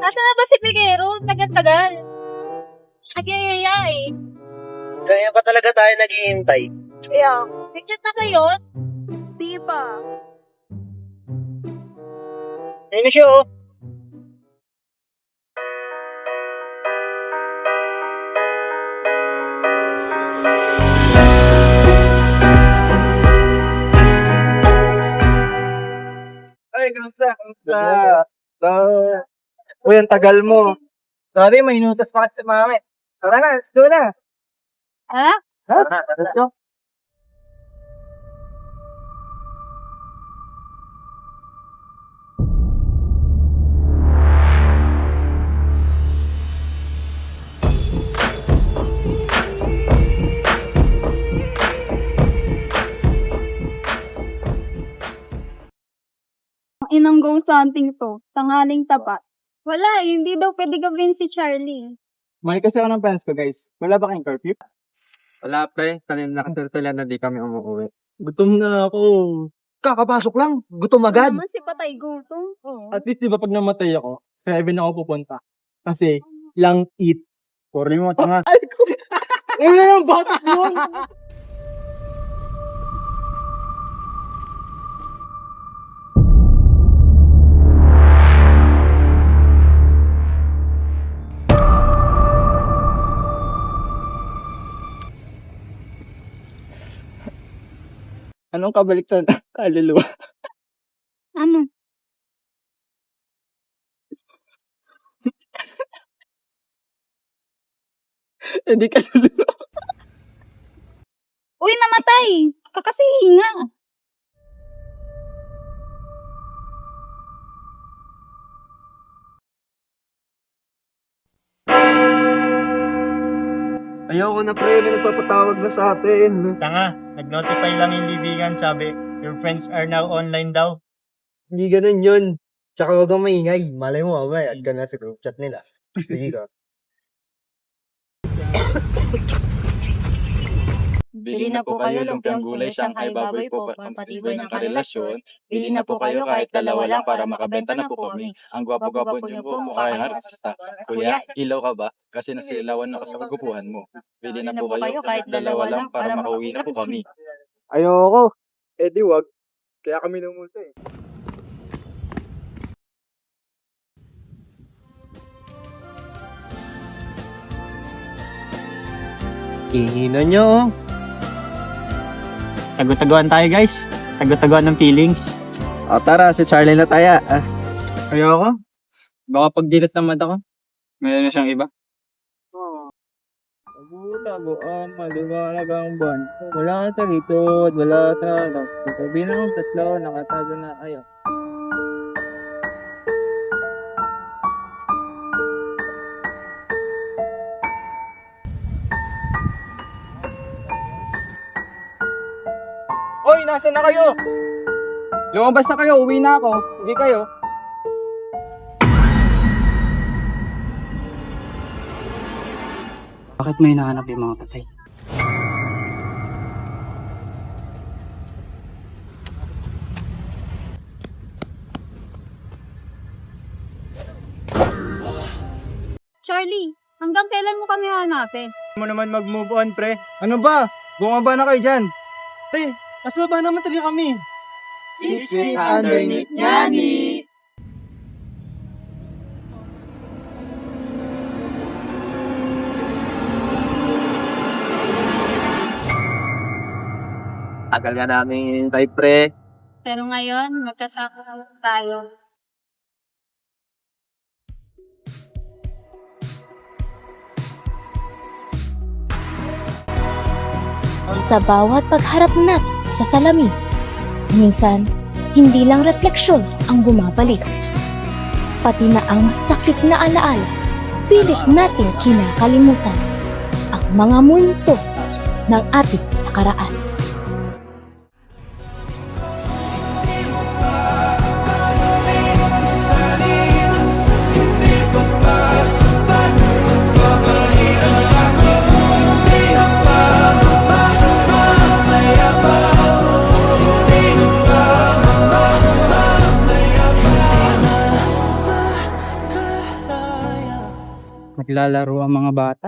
Nasaan na ba si Figuero? Tagal-tagal. Nagyayaya eh. Kaya pa talaga tayo naghihintay. Kaya, picture na kayo? Di pa. Ayun na siya, oh. Ay, kamusta? Kamusta? Uy, ang tagal mo. Sorry, may inutos pa kasi mami. Tara na, let's go na. Ha? Tara, let's go. Inang ghost hunting to. Tanghaling tapat. Wala, hindi daw pwede gawin si Charlie. May kasi ako ng plans ko, guys. Wala ba kayong curfew? Wala pre, nakatultulan na di kami umuwi. Gutom na ako. Kakapasok lang. Gutom agad. Naman si Patay Gutom. At least, di ba pag namatay ako, sa heaven ako pupunta. Kasi, lang eat. Puri mo, tanga. Ay, ko! Ano yung batas yun? Anong kabaliktad? Kaluluwa. Ano? Hindi kaluluwa. Uy, namatay! Kakasihinga. Ayoko na, pre. May nagpapatawag na sa atin. Tanga, nag-notify lang yung libigan, sabi, your friends are now online daw. Hindi ganun yun. Tsaka huwag kang maingay. Malay mo, mamaya, add ka na sa group chat nila. Sige ka. Bili na po kayo lumpiang gulay, Shanghai baboy po, pampatibay ng karelasyon. Bili na po kayo kahit dalawa lang para makabenta na po kami. Ang gwapo-gwapo niyo po, mukha kayong artista. Kuya, ilaw ka ba? Kasi nasilawan ako sa kagupuhan mo. Bili na po kayo kahit dalawa lang para makauwi na po kami. Ayoko. Eh di wag. Kaya kami namulta eh. Kihina nyo, oh. Tagutaguan tayo guys. Tagutaguan ng feelings. O tara, si Charlie na tayo. Ayoko. Baka pag dilit naman ako. Mayroon na siyang iba. Taguan, maliwanag ang buwan. Wala sa likod, wala sa harap. Sabi ng tatlo, nakatago na ayaw. Hoy, nasa na kayo? Lumabas na kayo, uwi na ako. Hindi kayo. Bakit may hinahanap yung mga patay? Charlie, hanggang kailan mo kami hanapin? Mo naman mag-move on pre. Ano ba? Bumaba na kayo dyan. Pre, nasa ba naman talaga kami? 6 feet underneath Nani. Tagal nga namin tayo, pre. Pero ngayon, magkasama tayo. Sa bawat pagharap natin sa salamin, minsan, hindi lang refleksyon ang bumabalik. Pati na ang masasakit na alaala, pilit nating kinakalimutan ang mga multo ng ating nakaraan. Naglalaro ang mga bata.